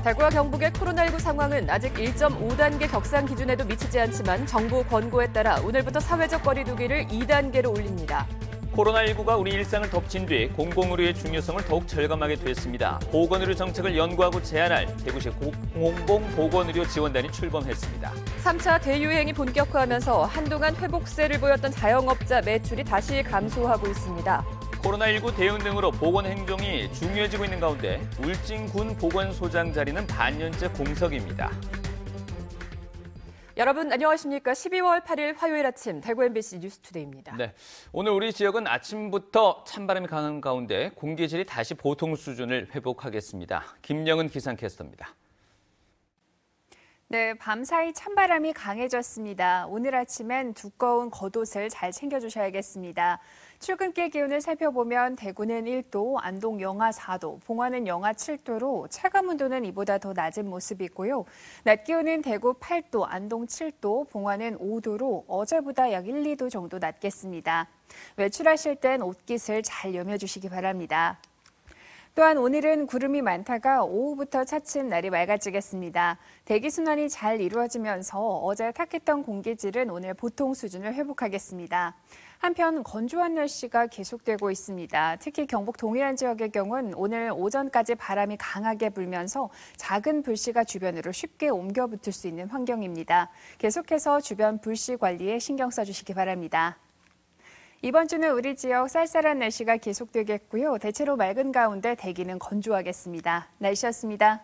대구와 경북의 코로나19 상황은 아직 1.5단계 격상 기준에도 미치지 않지만 정부 권고에 따라 오늘부터 사회적 거리 두기를 2단계로 올립니다. 코로나19가 우리 일상을 덮친 뒤 공공의료의 중요성을 더욱 절감하게 됐습니다. 보건의료 정책을 연구하고 제안할 대구시 공공보건의료 지원단이 출범했습니다. 3차 대유행이 본격화하면서 한동안 회복세를 보였던 자영업자 매출이 다시 감소하고 있습니다. 코로나19 대응 등으로 보건 행정이 중요해지고 있는 가운데 울진군 보건소장 자리는 반년째 공석입니다. 여러분 안녕하십니까? 12월 8일 화요일 아침 대구 MBC 뉴스투데이입니다. 네, 오늘 우리 지역은 아침부터 찬바람이 강한 가운데 공기질이 다시 보통 수준을 회복하겠습니다. 김영은 기상캐스터입니다. 네, 밤사이 찬바람이 강해졌습니다. 오늘 아침엔 두꺼운 겉옷을 잘 챙겨주셔야겠습니다. 출근길 기온을 살펴보면 대구는 1도, 안동 영하 4도, 봉화는 영하 7도로 체감 온도는 이보다 더 낮은 모습이고요. 낮 기온은 대구 8도, 안동 7도, 봉화는 5도로 어제보다 약 1, 2도 정도 낮겠습니다. 외출하실 땐 옷깃을 잘 여며주시기 바랍니다. 또한 오늘은 구름이 많다가 오후부터 차츰 날이 맑아지겠습니다. 대기순환이 잘 이루어지면서 어제 탁했던 공기질은 오늘 보통 수준을 회복하겠습니다. 한편 건조한 날씨가 계속되고 있습니다. 특히 경북 동해안 지역의 경우는 오늘 오전까지 바람이 강하게 불면서 작은 불씨가 주변으로 쉽게 옮겨 붙을 수 있는 환경입니다. 계속해서 주변 불씨 관리에 신경 써주시기 바랍니다. 이번 주는 우리 지역 쌀쌀한 날씨가 계속되겠고요. 대체로 맑은 가운데 대기는 건조하겠습니다. 날씨였습니다.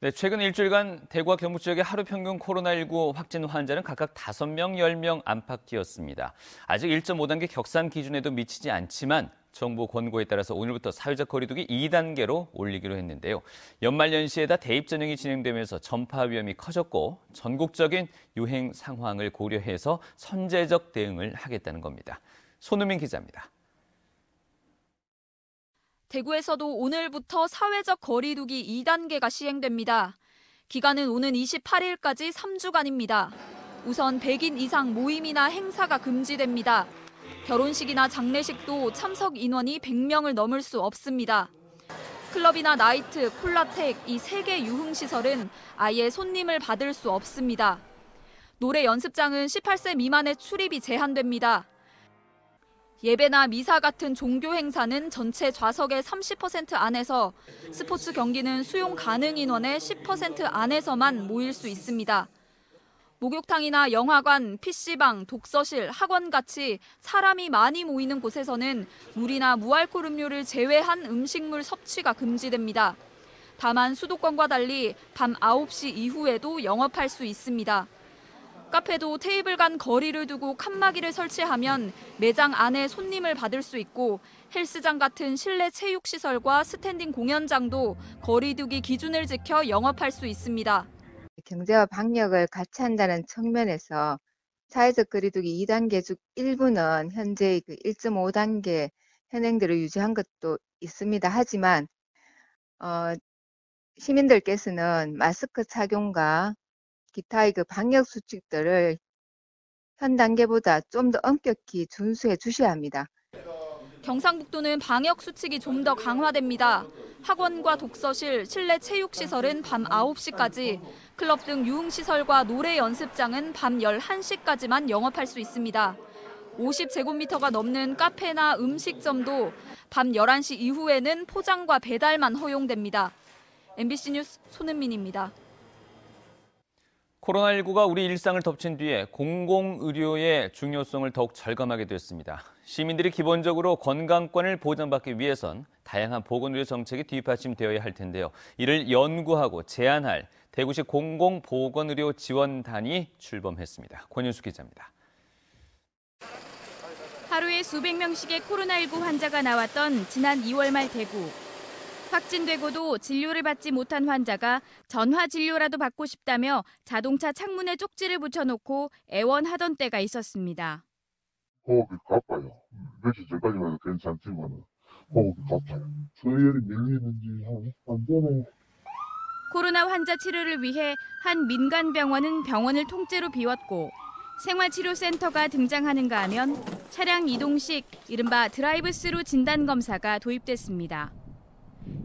네, 최근 일주일간 대구와 경북 지역의 하루 평균 코로나19 확진 환자는 각각 5명, 10명 안팎이었습니다. 아직 1.5단계 격상 기준에도 미치지 않지만 정부 권고에 따라서 오늘부터 사회적 거리두기 2단계로 올리기로 했는데요. 연말연시에다 대입전형이 진행되면서 전파 위험이 커졌고 전국적인 유행 상황을 고려해서 선제적 대응을 하겠다는 겁니다. 손우민 기자입니다. 대구에서도 오늘부터 사회적 거리두기 2단계가 시행됩니다. 기간은 오는 28일까지 3주간입니다. 우선 100인 이상 모임이나 행사가 금지됩니다. 결혼식이나 장례식도 참석 인원이 100명을 넘을 수 없습니다. 클럽이나 나이트, 콜라텍 이 3개 유흥시설은 아예 손님을 받을 수 없습니다. 노래 연습장은 18세 미만의 출입이 제한됩니다. 예배나 미사 같은 종교 행사는 전체 좌석의 30% 안에서, 스포츠 경기는 수용 가능 인원의 10% 안에서만 모일 수 있습니다. 목욕탕이나 영화관, PC방, 독서실, 학원같이 사람이 많이 모이는 곳에서는 물이나 무알콜 음료를 제외한 음식물 섭취가 금지됩니다. 다만 수도권과 달리 밤 9시 이후에도 영업할 수 있습니다. 카페도 테이블 간 거리를 두고 칸막이를 설치하면 매장 안에 손님을 받을 수 있고, 헬스장 같은 실내 체육시설과 스탠딩 공연장도 거리두기 기준을 지켜 영업할 수 있습니다. 경제와 방역을 같이 한다는 측면에서 사회적 거리두기 2단계 중 일부는 현재 1.5단계 현행대로 유지한 것도 있습니다. 하지만 시민들께서는 마스크 착용과 기타의 방역 수칙들을 현 단계보다 좀 더 엄격히 준수해 주셔야 합니다. 경상북도는 방역 수칙이 좀 더 강화됩니다. 학원과 독서실, 실내 체육시설은 밤 9시까지, 클럽 등 유흥시설과 노래 연습장은 밤 11시까지만 영업할 수 있습니다. 50제곱미터가 넘는 카페나 음식점도 밤 11시 이후에는 포장과 배달만 허용됩니다. MBC 뉴스 손은민입니다. 코로나19가 우리 일상을 덮친 뒤에 공공의료의 중요성을 더욱 절감하게 됐습니다. 시민들이 기본적으로 건강권을 보장받기 위해선 다양한 보건의료 정책이 뒷받침되어야 할 텐데요. 이를 연구하고 제안할 대구시 공공보건의료 지원단이 출범했습니다. 권윤수 기자입니다. 하루에 수백 명씩의 코로나19 환자가 나왔던 지난 2월 말 대구. 확진되고도 진료를 받지 못한 환자가 전화 진료라도 받고 싶다며 자동차 창문에 쪽지를 붙여놓고 애원하던 때가 있었습니다. 호흡이 가빠요. 며칠 전까지만 해도 괜찮지만 호흡이 가빠요. 서열이 밀리는지 안 되네. 코로나 환자 치료를 위해 한 민간 병원은 병원을 통째로 비웠고, 생활치료센터가 등장하는가 하면 차량 이동식 이른바 드라이브스루 진단검사가 도입됐습니다.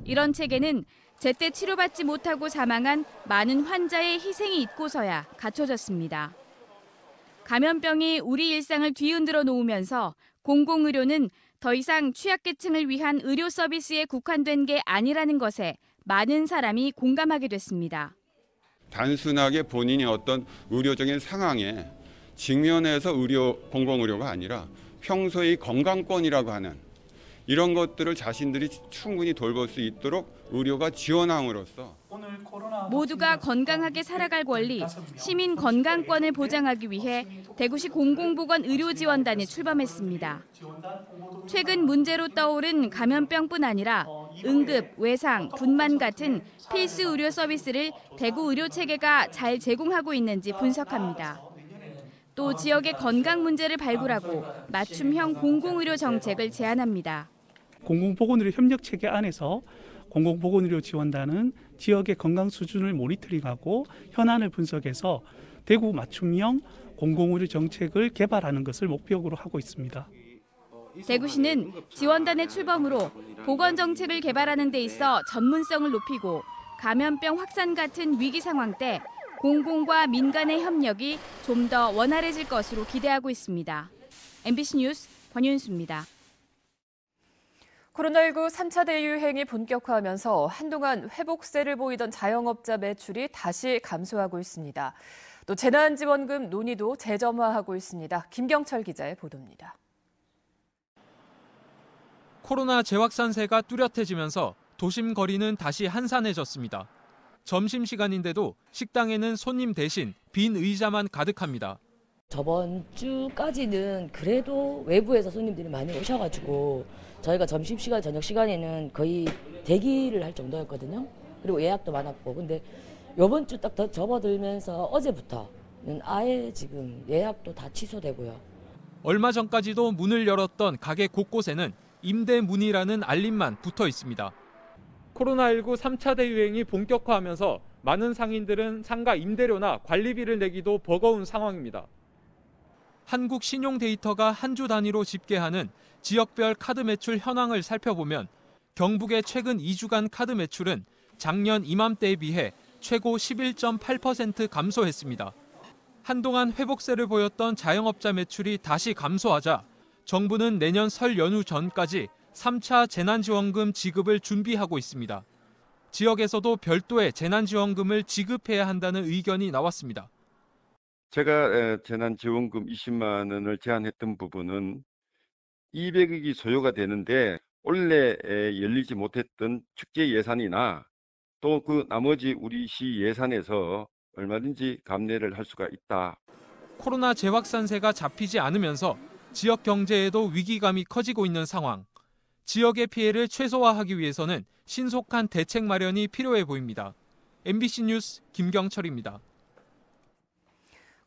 이런 체계는 제때 치료받지 못하고 사망한 많은 환자의 희생이 있고서야 갖춰졌습니다. 감염병이 우리 일상을 뒤흔들어 놓으면서 공공의료는 더 이상 취약계층을 위한 의료 서비스에 국한된 게 아니라는 것에 많은 사람이 공감하게 됐습니다. 단순하게 본인이 어떤 의료적인 상황에 직면해서 공공의료가 아니라 평소의 건강권이라고 하는 이런 것들을 자신들이 충분히 돌볼 수 있도록 의료가 지원함으로써 모두가 건강하게 살아갈 권리, 시민 건강권을 보장하기 위해 대구시 공공보건의료지원단이 출범했습니다. 최근 문제로 떠오른 감염병뿐 아니라 응급, 외상, 분만 같은 필수 의료 서비스를 대구 의료체계가 잘 제공하고 있는지 분석합니다. 또 지역의 건강 문제를 발굴하고 맞춤형 공공의료 정책을 제안합니다. 공공보건의료 협력체계 안에서 공공보건의료 지원단은 지역의 건강 수준을 모니터링하고 현안을 분석해서 대구 맞춤형 공공의료 정책을 개발하는 것을 목표로 하고 있습니다. 대구시는 지원단의 출범으로 보건정책을 개발하는 데 있어 전문성을 높이고 감염병 확산 같은 위기 상황 때 공공과 민간의 협력이 좀 더 원활해질 것으로 기대하고 있습니다. MBC 뉴스 권윤수입니다. 코로나19 3차 대유행이 본격화하면서 한동안 회복세를 보이던 자영업자 매출이 다시 감소하고 있습니다. 또 재난지원금 논의도 재점화하고 있습니다. 김경철 기자의 보도입니다. 코로나 재확산세가 뚜렷해지면서 도심 거리는 다시 한산해졌습니다. 점심시간인데도 식당에는 손님 대신 빈 의자만 가득합니다. 저번 주까지는 그래도 외부에서 손님들이 많이 오셔가지고 저희가 점심시간, 저녁시간에는 거의 대기를 할 정도였거든요. 그리고 예약도 많았고. 근데 이번 주 딱 더 접어들면서 어제부터는 아예 지금 예약도 다 취소되고요. 얼마 전까지도 문을 열었던 가게 곳곳에는 임대 문의라는 알림만 붙어 있습니다. 코로나19 3차 대유행이 본격화하면서 많은 상인들은 상가 임대료나 관리비를 내기도 버거운 상황입니다. 한국 신용 데이터가 한 주 단위로 집계하는 지역별 카드 매출 현황을 살펴보면 경북의 최근 2주간 카드 매출은 작년 이맘때에 비해 최고 11.8% 감소했습니다. 한동안 회복세를 보였던 자영업자 매출이 다시 감소하자 정부는 내년 설 연휴 전까지 3차 재난지원금 지급을 준비하고 있습니다. 지역에서도 별도의 재난지원금을 지급해야 한다는 의견이 나왔습니다. 제가 재난지원금 20만 원을 제안했던 부분은 200억이 소요가 되는데 원래 열리지 못했던 축제 예산이나 또 그 나머지 우리 시 예산에서 얼마든지 감내를 할 수가 있다. 코로나 재확산세가 잡히지 않으면서 지역 경제에도 위기감이 커지고 있는 상황. 지역의 피해를 최소화하기 위해서는 신속한 대책 마련이 필요해 보입니다. MBC 뉴스 김경철입니다.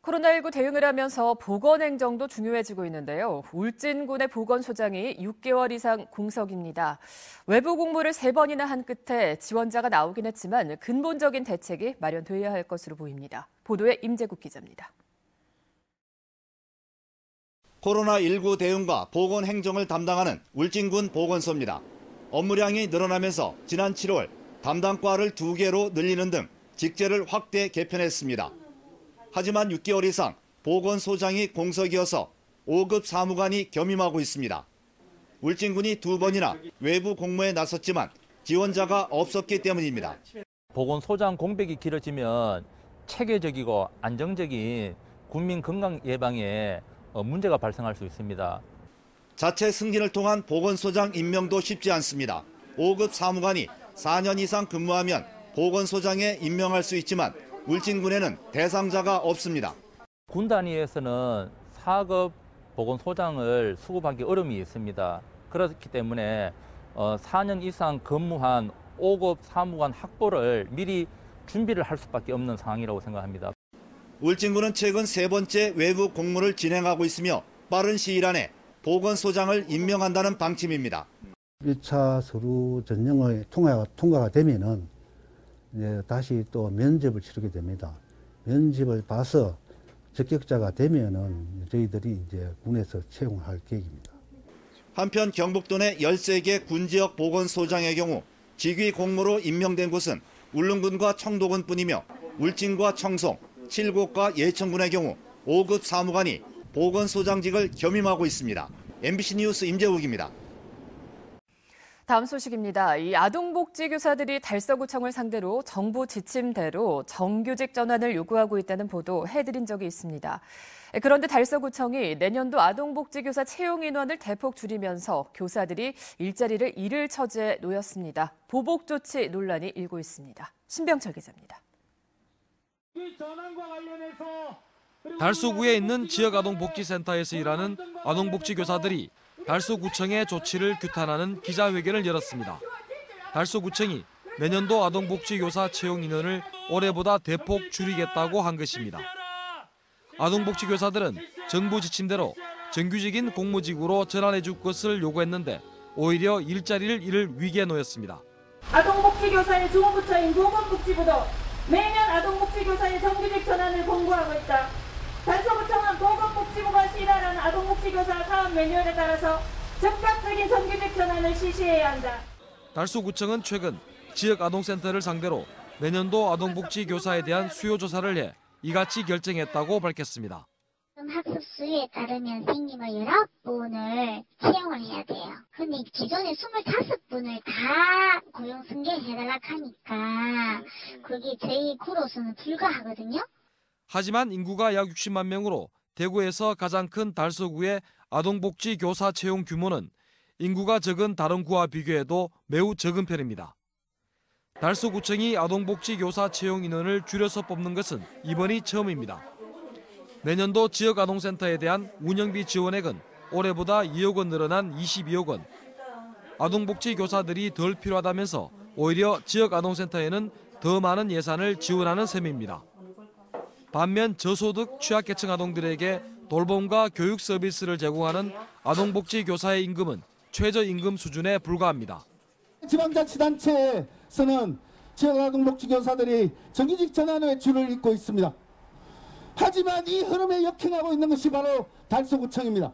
코로나19 대응을 하면서 보건행정도 중요해지고 있는데요. 울진군의 보건소장이 6개월 이상 공석입니다. 외부 공모를 3번이나 한 끝에 지원자가 나오긴 했지만 근본적인 대책이 마련돼야 할 것으로 보입니다. 보도에 임재국 기자입니다. 코로나19 대응과 보건행정을 담당하는 울진군 보건소입니다. 업무량이 늘어나면서 지난 7월 담당과를 2개로 늘리는 등 직제를 확대 개편했습니다. 하지만 6개월 이상 보건소장이 공석이어서 5급 사무관이 겸임하고 있습니다. 울진군이 2번이나 외부 공모에 나섰지만 지원자가 없었기 때문입니다. 보건소장 공백이 길어지면 체계적이고 안정적인 국민 건강 예방에 문제가 발생할 수 있습니다. 자체 승진을 통한 보건소장 임명도 쉽지 않습니다. 5급 사무관이 4년 이상 근무하면 보건소장에 임명할 수 있지만 울진군에는 대상자가 없습니다. 군 단위에서는 4급 보건소장을 수급하기 어려움이 있습니다. 그렇기 때문에 4년 이상 근무한 5급 사무관 확보를 미리 준비를 할 수밖에 없는 상황이라고 생각합니다. 울진군은 최근 3번째 외부 공모를 진행하고 있으며 빠른 시일 안에 보건소장을 임명한다는 방침입니다. 1차 서류 전형의 통과가 되면은 이제 다시 또 면접을 치르게 됩니다. 면접을 봐서 적격자가 되면은 저희들이 이제 군에서 채용할 계획입니다. 한편 경북도 내 13개 군지역 보건소장의 경우 직위 공무로 임명된 곳은 울릉군과 청도군뿐이며 울진과 청송, 칠곡과 예천군의 경우 5급 사무관이 보건소장직을 겸임하고 있습니다. MBC 뉴스 임재욱입니다. 다음 소식입니다. 이 아동복지교사들이 달서구청을 상대로 정부 지침대로 정규직 전환을 요구하고 있다는 보도 해드린 적이 있습니다. 그런데 달서구청이 내년도 아동복지교사 채용 인원을 대폭 줄이면서 교사들이 일자리를 잃을 처지에 놓였습니다. 보복 조치 논란이 일고 있습니다. 신병철 기자입니다. 달서구에 있는 지역아동복지센터에서 일하는 아동복지교사들이 달서구청의 조치를 규탄하는 기자회견을 열었습니다. 달서구청이 내년도 아동복지교사 채용 인원을 올해보다 대폭 줄이겠다고 한 것입니다. 아동복지교사들은 정부 지침대로 정규직인 공무직으로 전환해 줄 것을 요구했는데 오히려 일자리를 잃을 위기에 놓였습니다. 아동복지교사의 주무부처인 보건복지부도 매년 아동복지교사의 정규직 전환을 공고하고 있다. 달서구청은 보건복지부가 시행하는 아동복지교사 사업 매뉴얼에 따라서 즉각적인 정규직 전환을 실시해야 한다. 달서구청은 최근 지역 아동센터를 상대로 내년도 아동복지교사에 대한 수요 조사를 해 이같이 결정했다고 밝혔습니다. 학습 수에 따르면 생님을 19분을 채용을 해야 돼요. 근데 기존에 25분을 다 고용 승계해달라고 하니까 그게 저희 구로서는 불가하거든요. 하지만 인구가 약 60만 명으로 대구에서 가장 큰 달서구의 아동복지교사 채용 규모는 인구가 적은 다른 구와 비교해도 매우 적은 편입니다. 달서구청이 아동복지교사 채용 인원을 줄여서 뽑는 것은 이번이 처음입니다. 내년도 지역아동센터에 대한 운영비 지원액은 올해보다 2억 원 늘어난 22억 원. 아동복지교사들이 덜 필요하다면서 오히려 지역아동센터에는 더 많은 예산을 지원하는 셈입니다. 반면 저소득 취약계층 아동들에게 돌봄과 교육 서비스를 제공하는 아동복지교사의 임금은 최저임금 수준에 불과합니다. 지방자치단체에서는 지역아동복지교사들이 정규직 전환의 줄을 잇고 있습니다. 하지만 이 흐름에 역행하고 있는 것이 바로 달서구청입니다.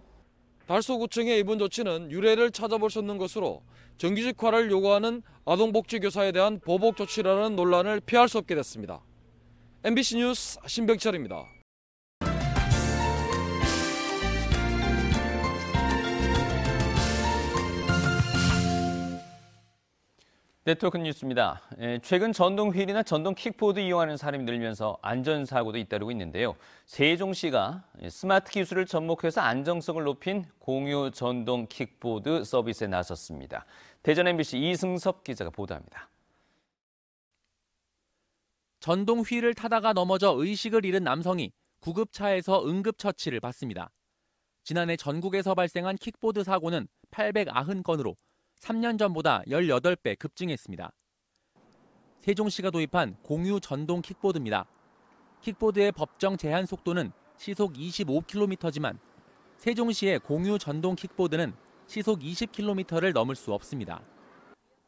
달서구청의 이번 조치는 유례를 찾아볼 수 없는 것으로 정규직화를 요구하는 아동복지교사에 대한 보복 조치라는 논란을 피할 수 없게 됐습니다. MBC 뉴스 신병철입니다. 네트워크 뉴스입니다. 최근 전동 휠이나 전동 킥보드 이용하는 사람이 늘면서 안전사고도 잇따르고 있는데요. 세종시가 스마트 기술을 접목해서 안정성을 높인 공유 전동 킥보드 서비스에 나섰습니다. 대전 MBC 이승섭 기자가 보도합니다. 전동 휠을 타다가 넘어져 의식을 잃은 남성이 구급차에서 응급처치를 받습니다. 지난해 전국에서 발생한 킥보드 사고는 890건으로 3년 전보다 18배 급증했습니다. 세종시가 도입한 공유 전동 킥보드입니다. 킥보드의 법정 제한 속도는 시속 25km지만 세종시의 공유 전동 킥보드는 시속 20km를 넘을 수 없습니다.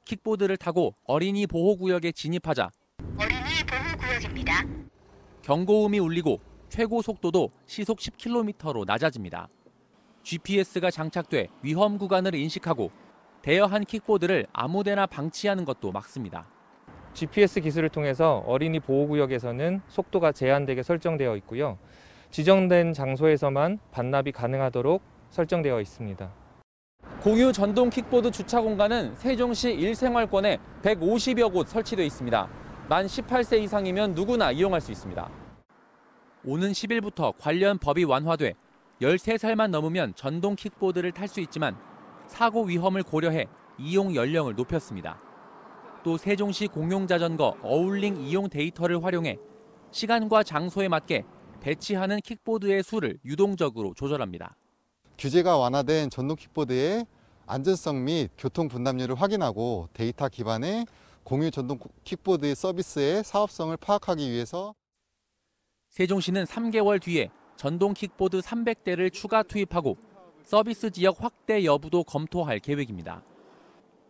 킥보드를 타고 어린이 보호구역에 진입하자 어린이 보호구역입니다. 경고음이 울리고 최고 속도도 시속 10km로 낮아집니다. GPS가 장착돼 위험 구간을 인식하고 대여한 킥보드를 아무데나 방치하는 것도 막습니다. GPS 기술을 통해서 어린이 보호구역에서는 속도가 제한되게 설정되어 있고요. 지정된 장소에서만 반납이 가능하도록 설정되어 있습니다. 공유 전동 킥보드 주차 공간은 세종시 일생활권에 150여 곳 설치되어 있습니다. 만 18세 이상이면 누구나 이용할 수 있습니다. 오는 10일부터 관련 법이 완화돼 13살만 넘으면 전동 킥보드를 탈 수 있지만 사고 위험을 고려해 이용 연령을 높였습니다. 또 세종시 공용자전거 어울링 이용 데이터를 활용해 시간과 장소에 맞게 배치하는 킥보드의 수를 유동적으로 조절합니다. 규제가 완화된 전동 킥보드의 안전성 및 교통 분담률을 확인하고 데이터 기반의 공유 전동 킥보드의 서비스의 사업성을 파악하기 위해서 세종시는 3개월 뒤에 전동 킥보드 300대를 추가 투입하고 서비스 지역 확대 여부도 검토할 계획입니다.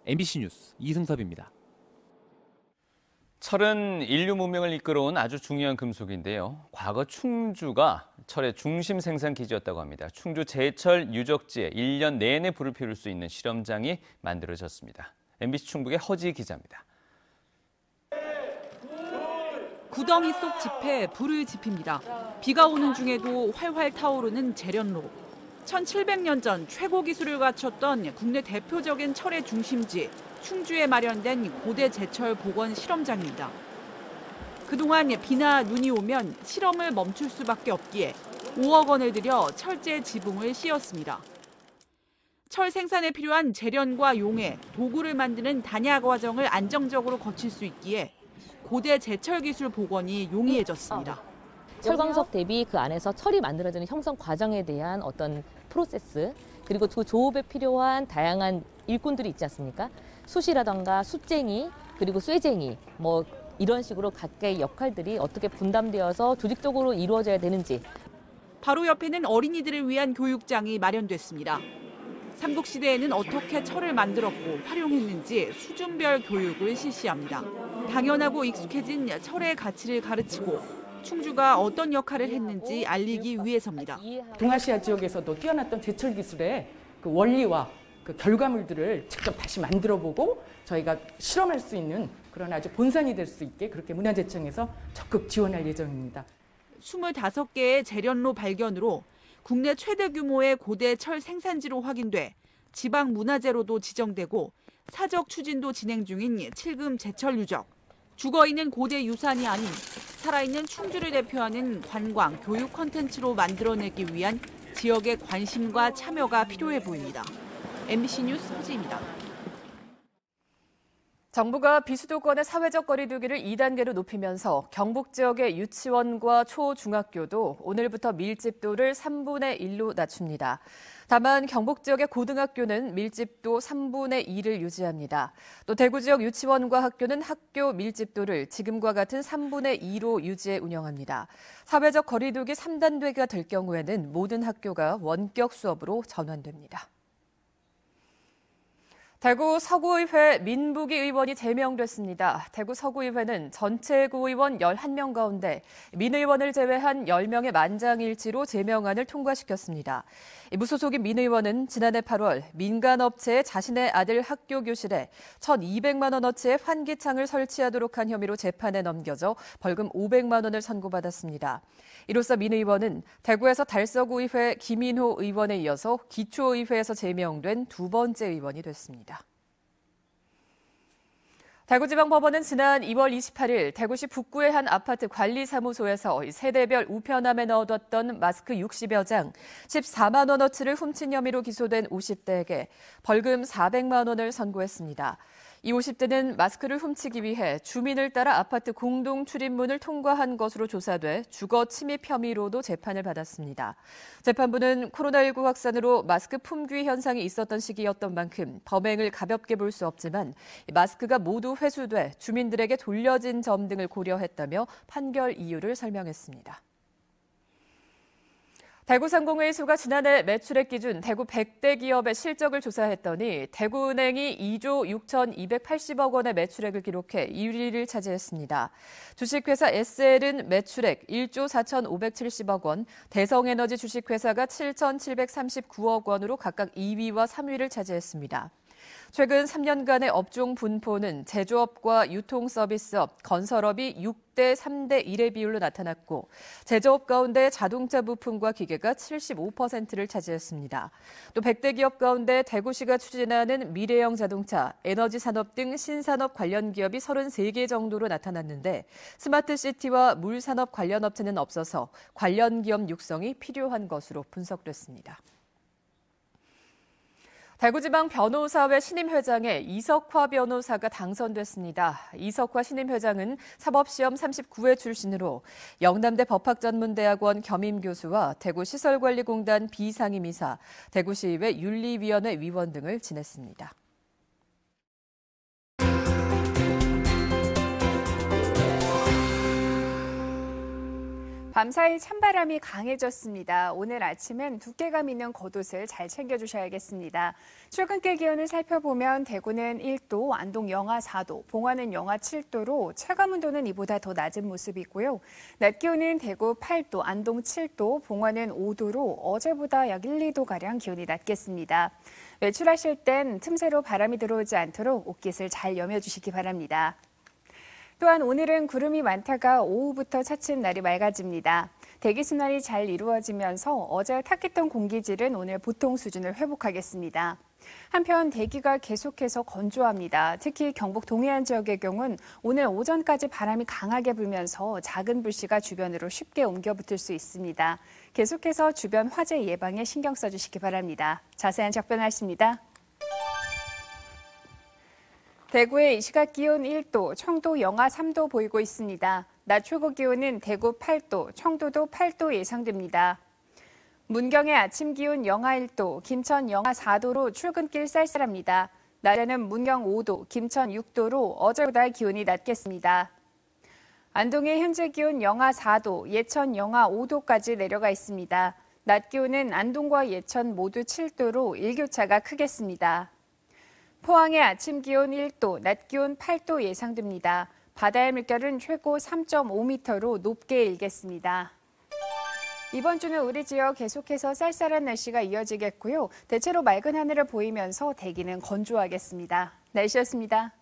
MBC 뉴스 이승섭입니다. 철은 인류 문명을 이끌어온 아주 중요한 금속인데요. 과거 충주가 철의 중심 생산 기지였다고 합니다. 충주 제철 유적지에 1년 내내 불을 피울 수 있는 실험장이 만들어졌습니다. MBC 충북의 허지 기자입니다. 구덩이 속 짚에 불을 지핍니다. 비가 오는 중에도 활활 타오르는 제련로. 1700년 전 최고 기술을 갖췄던 국내 대표적인 철의 중심지 충주에 마련된 고대 제철 복원 실험장입니다. 그동안 비나 눈이 오면 실험을 멈출 수밖에 없기에 5억 원을 들여 철제 지붕을 씌웠습니다. 철 생산에 필요한 재련과 용해, 도구를 만드는 단야 과정을 안정적으로 거칠 수 있기에 고대 제철 기술 복원이 용이해졌습니다. 철광석 대비 그 안에서 철이 만들어지는 형성 과정에 대한 어떤 프로세스, 그리고 그 조업에 필요한 다양한 일꾼들이 있지 않습니까? 숯이라던가 숯쟁이, 그리고 쇠쟁이, 이런 식으로 각각의 역할들이 어떻게 분담되어서 조직적으로 이루어져야 되는지. 바로 옆에는 어린이들을 위한 교육장이 마련됐습니다. 삼국시대에는 어떻게 철을 만들었고 활용했는지 수준별 교육을 실시합니다. 당연하고 익숙해진 철의 가치를 가르치고 충주가 어떤 역할을 했는지 알리기 위해서입니다. 동아시아 지역에서도 뛰어났던 제철 기술의 그 원리와 그 결과물들을 직접 다시 만들어보고 저희가 실험할 수 있는 그런 아주 본산이 될 수 있게 그렇게 문화재청에서 적극 지원할 예정입니다. 25개의 재련로 발견으로 국내 최대 규모의 고대 철 생산지로 확인돼 지방 문화재로도 지정되고 사적 추진도 진행 중인 칠금 제철 유적. 죽어있는 고대 유산이 아닌 살아있는 충주를 대표하는 관광, 교육 콘텐츠로 만들어내기 위한 지역의 관심과 참여가 필요해 보입니다. MBC 뉴스 허지입니다. 정부가 비수도권의 사회적 거리 두기를 2단계로 높이면서 경북 지역의 유치원과 초중학교도 오늘부터 밀집도를 3분의 1로 낮춥니다. 다만 경북 지역의 고등학교는 밀집도 3분의 2를 유지합니다. 또 대구 지역 유치원과 학교는 학교 밀집도를 지금과 같은 3분의 2로 유지해 운영합니다. 사회적 거리 두기 3단계가 될 경우에는 모든 학교가 원격 수업으로 전환됩니다. 대구 서구의회 민부기 의원이 제명됐습니다. 대구 서구의회는 전체 구의원 11명 가운데 민 의원을 제외한 10명의 만장일치로 제명안을 통과시켰습니다. 무소속인 민 의원은 지난해 8월 민간업체에 자신의 아들 학교 교실에 1,200만 원어치의 환기창을 설치하도록 한 혐의로 재판에 넘겨져 벌금 500만 원을 선고받았습니다. 이로써 민 의원은 대구에서 달서구의회 김인호 의원에 이어서 기초의회에서 제명된 두 번째 의원이 됐습니다. 대구지방법원은 지난 2월 28일 대구시 북구의 한 아파트 관리사무소에서 세대별 우편함에 넣어뒀던 마스크 60여 장, 14만 원어치를 훔친 혐의로 기소된 50대에게 벌금 400만 원을 선고했습니다. 이 50대는 마스크를 훔치기 위해 주민을 따라 아파트 공동 출입문을 통과한 것으로 조사돼 주거 침입 혐의로도 재판을 받았습니다. 재판부는 코로나19 확산으로 마스크 품귀 현상이 있었던 시기였던 만큼 범행을 가볍게 볼 수 없지만 마스크가 모두 회수돼 주민들에게 돌려진 점 등을 고려했다며 판결 이유를 설명했습니다. 대구상공회의소가 지난해 매출액 기준 대구 100대 기업의 실적을 조사했더니 대구은행이 2조 6,280억 원의 매출액을 기록해 1위를 차지했습니다. 주식회사 SL은 매출액 1조 4,570억 원, 대성에너지 주식회사가 7,739억 원으로 각각 2위와 3위를 차지했습니다. 최근 3년간의 업종 분포는 제조업과 유통서비스업, 건설업이 6대 3대 1의 비율로 나타났고 제조업 가운데 자동차 부품과 기계가 75%를 차지했습니다. 또 100대 기업 가운데 대구시가 추진하는 미래형 자동차, 에너지 산업 등 신산업 관련 기업이 33개 정도로 나타났는데 스마트시티와 물산업 관련 업체는 없어서 관련 기업 육성이 필요한 것으로 분석됐습니다. 대구지방 변호사회 신임회장에 이석화 변호사가 당선됐습니다. 이석화 신임회장은 사법시험 39회 출신으로 영남대 법학전문대학원 겸임교수와 대구시설관리공단 비상임이사, 대구시의회 윤리위원회 위원 등을 지냈습니다. 밤사이 찬바람이 강해졌습니다. 오늘 아침엔 두께감 있는 겉옷을 잘 챙겨주셔야겠습니다. 출근길 기온을 살펴보면 대구는 1도, 안동 영하 4도, 봉화는 영하 7도로 체감온도는 이보다 더 낮은 모습이고요. 낮 기온은 대구 8도, 안동 7도, 봉화는 5도로 어제보다 약 1, 2도가량 기온이 낮겠습니다. 외출하실 땐 틈새로 바람이 들어오지 않도록 옷깃을 잘 여며주시기 바랍니다. 또한 오늘은 구름이 많다가 오후부터 차츰 날이 맑아집니다. 대기순환이 잘 이루어지면서 어제 탁했던 공기질은 오늘 보통 수준을 회복하겠습니다. 한편 대기가 계속해서 건조합니다. 특히 경북 동해안 지역의 경우는 오늘 오전까지 바람이 강하게 불면서 작은 불씨가 주변으로 쉽게 옮겨 붙을 수 있습니다. 계속해서 주변 화재 예방에 신경 써주시기 바랍니다. 자세한 적변 날씨입니다. 대구의 이 시각 기온 1도, 청도 영하 3도 보이고 있습니다. 낮 최고 기온은 대구 8도, 청도도 8도 예상됩니다. 문경의 아침 기온 영하 1도, 김천 영하 4도로 출근길 쌀쌀합니다. 낮에는 문경 5도, 김천 6도로 어제보다 기온이 낮겠습니다. 안동의 현재 기온 영하 4도, 예천 영하 5도까지 내려가 있습니다. 낮 기온은 안동과 예천 모두 7도로 일교차가 크겠습니다. 포항의 아침 기온 1도, 낮 기온 8도 예상됩니다. 바다의 물결은 최고 3.5m로 높게 일겠습니다. 이번 주는 우리 지역 계속해서 쌀쌀한 날씨가 이어지겠고요. 대체로 맑은 하늘을 보이면서 대기는 건조하겠습니다. 날씨였습니다.